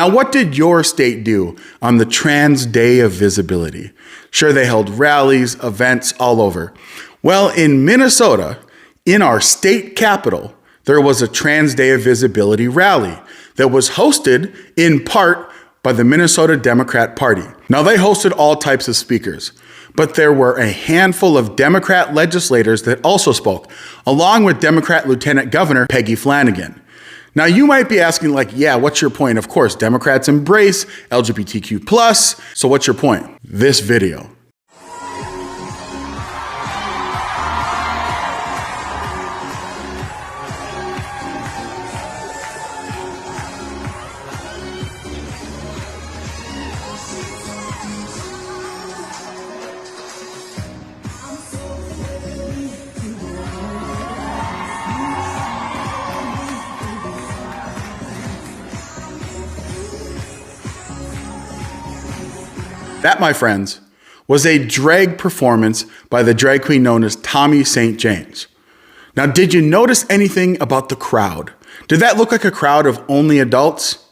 Now, what did your state do on the Trans Day of Visibility? Sure, they held rallies, events all over. Well, in Minnesota, in our state capital, there was a Trans Day of Visibility rally that was hosted in part by the Minnesota Democrat Party. Now, they hosted all types of speakers, but there were a handful of Democrat legislators that also spoke, along with Democrat Lieutenant Governor Peggy Flanagan. Now, you might be asking, like, yeah, what's your point? Of course, Democrats embrace LGBTQ+, so what's your point? This video. That, my friends, was a drag performance by the drag queen known as Tommy St. James. Now, did you notice anything about the crowd? Did that look like a crowd of only adults?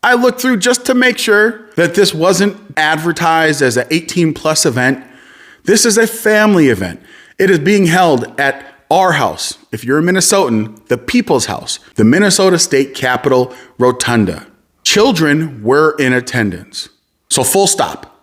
I looked through just to make sure that this wasn't advertised as an 18+ event. This is a family event. It is being held at our house. If you're a Minnesotan, the People's House, the Minnesota State Capitol Rotunda. Children were in attendance. So full stop.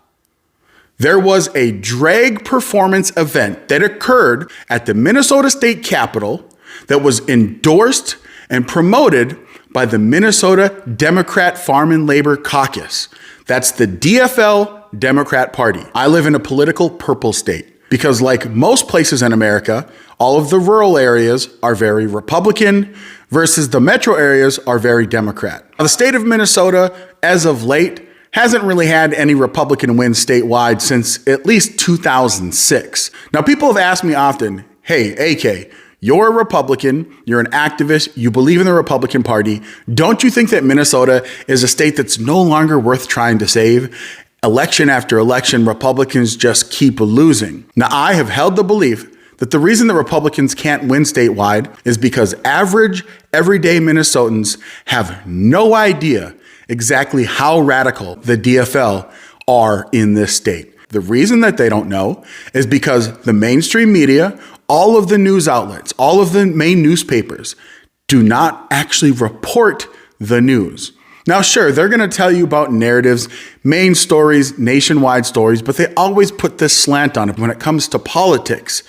There was a drag performance event that occurred at the Minnesota State Capitol that was endorsed and promoted by the Minnesota Democrat Farm and Labor Caucus. That's the DFL Democrat Party. I live in a political purple state because, like most places in America, all of the rural areas are very Republican versus the metro areas are very Democrat. Now, the state of Minnesota, as of late, hasn't really had any Republican wins statewide since at least 2006. Now, people have asked me often, hey, AK, you're a Republican, you're an activist, you believe in the Republican Party. Don't you think that Minnesota is a state that's no longer worth trying to save? Election after election, Republicans just keep losing. Now, I have held the belief that the reason that Republicans can't win statewide is because average, everyday Minnesotans have no idea exactly how radical the DFL are in this state. The reason that they don't know is because the mainstream media, all of the news outlets, all of the main newspapers do not actually report the news. Now, sure, they're going to tell you about narratives, main stories, nationwide stories, but they always put this slant on it. When it comes to politics,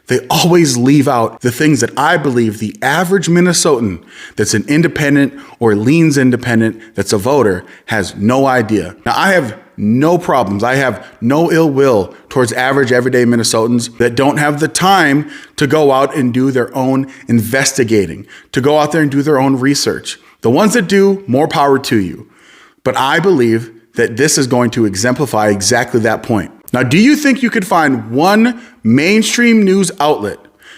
they always leave out the things that I believe the average Minnesotan that's an independent or leans independent, that's a voter, has no idea. Now, I have no problems. I have no ill will towards average, everyday Minnesotans that don't have the time to go out and do their own investigating, to go out there and do their own research. The ones that do, more power to you. But I believe that this is going to exemplify exactly that point. Now, do you think you could find one mainstream news outlet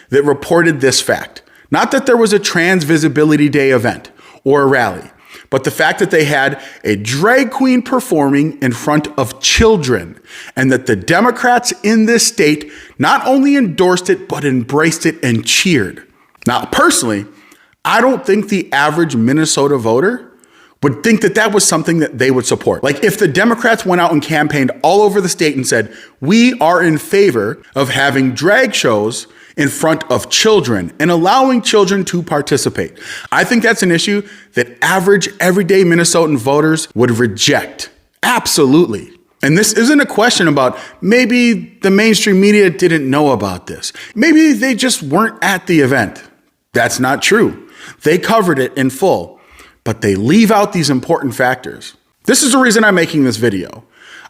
that reported this fact? Not that there was a Trans Visibility Day event or a rally, but the fact that they had a drag queen performing in front of children and that the Democrats in this state not only endorsed it, but embraced it and cheered. Now, personally, I don't think the average Minnesota voter would think that that was something that they would support. Like if the Democrats went out and campaigned all over the state and said, we are in favor of having drag shows in front of children and allowing children to participate. I think that's an issue that average, everyday Minnesotan voters would reject. Absolutely. And this isn't a question about maybe the mainstream media didn't know about this. Maybe they just weren't at the event. That's not true. They covered it in full. But they leave out these important factors. This is the reason I'm making this video.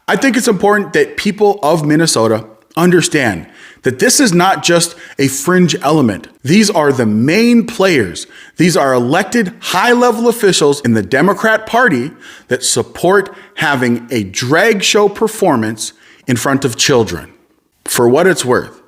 I think it's important that people of Minnesota understand that this is not just a fringe element. These are the main players. These are elected high-level officials in the Democrat Party that support having a drag show performance in front of children. For what it's worth,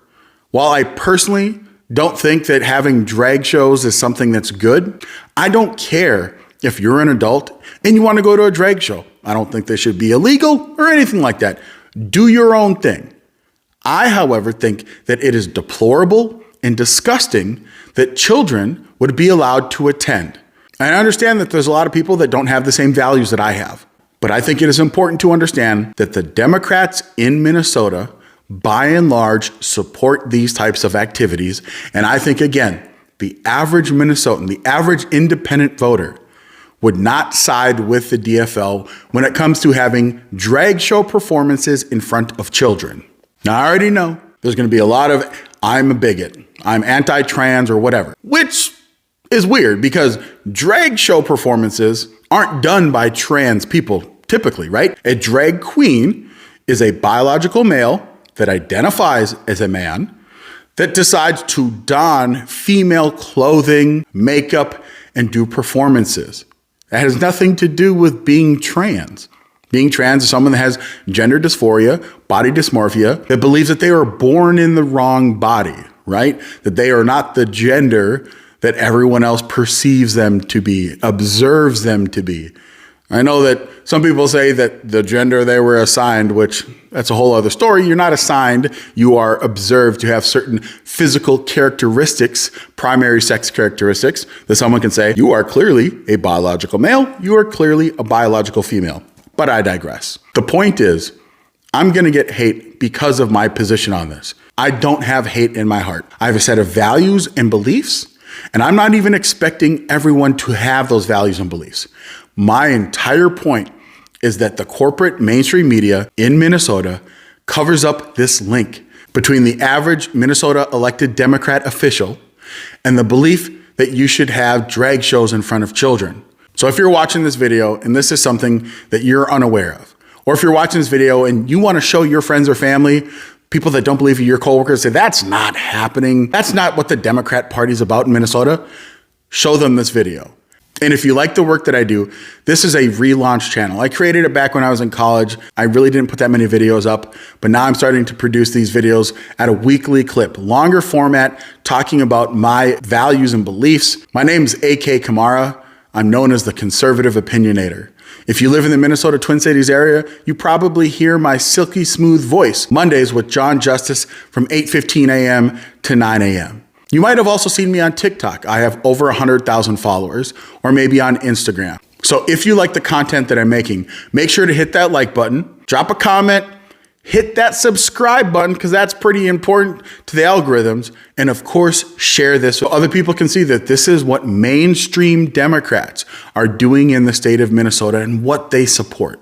while I personally don't think that having drag shows is something that's good, I don't care if you're an adult and you want to go to a drag show. I don't think they should be illegal or anything like that. Do your own thing. I, however, think that it is deplorable and disgusting that children would be allowed to attend. And I understand that there's a lot of people that don't have the same values that I have. But I think it is important to understand that the Democrats in Minnesota, by and large, support these types of activities. And I think, again, the average Minnesotan, the average independent voter, would not side with the DFL when it comes to having drag show performances in front of children. Now, I already know there's going to be a lot of, I'm a bigot, I'm anti-trans or whatever, which is weird because drag show performances aren't done by trans people typically, right? A drag queen is a biological male that identifies as a man that decides to don female clothing, makeup, and do performances. That has nothing to do with being trans. Being trans is someone that has gender dysphoria, body dysmorphia, that believes that they were born in the wrong body, right? That they are not the gender that everyone else perceives them to be, observes them to be. I know that some people say that the gender they were assigned, which that's a whole other story. You're not assigned. You are observed to have certain physical characteristics, primary sex characteristics that someone can say, you are clearly a biological male. You are clearly a biological female. But I digress. The point is, I'm going to get hate because of my position on this. I don't have hate in my heart. I have a set of values and beliefs, and I'm not even expecting everyone to have those values and beliefs. My entire point is that the corporate mainstream media in Minnesota covers up this link between the average Minnesota elected Democrat official and the belief that you should have drag shows in front of children. So if you're watching this video and this is something that you're unaware of, or if you're watching this video and you want to show your friends or family, people that don't believe you, your coworkers, say that's not happening, that's not what the Democrat Party is about in Minnesota, show them this video. And if you like the work that I do, this is a relaunch channel. I created it back when I was in college. I really didn't put that many videos up, but now I'm starting to produce these videos at a weekly clip, longer format, talking about my values and beliefs. My name is A.K. Kamara. I'm known as the Conservative Opinionator. If you live in the Minnesota Twin Cities area, you probably hear my silky smooth voice Mondays with John Justice from 8:15 a.m. to 9 a.m. You might have also seen me on TikTok. I have over 100,000 followers, or maybe on Instagram. So if you like the content that I'm making, make sure to hit that like button, drop a comment, hit that subscribe button, because that's pretty important to the algorithms. And of course, share this so other people can see that this is what mainstream Democrats are doing in the state of Minnesota and what they support.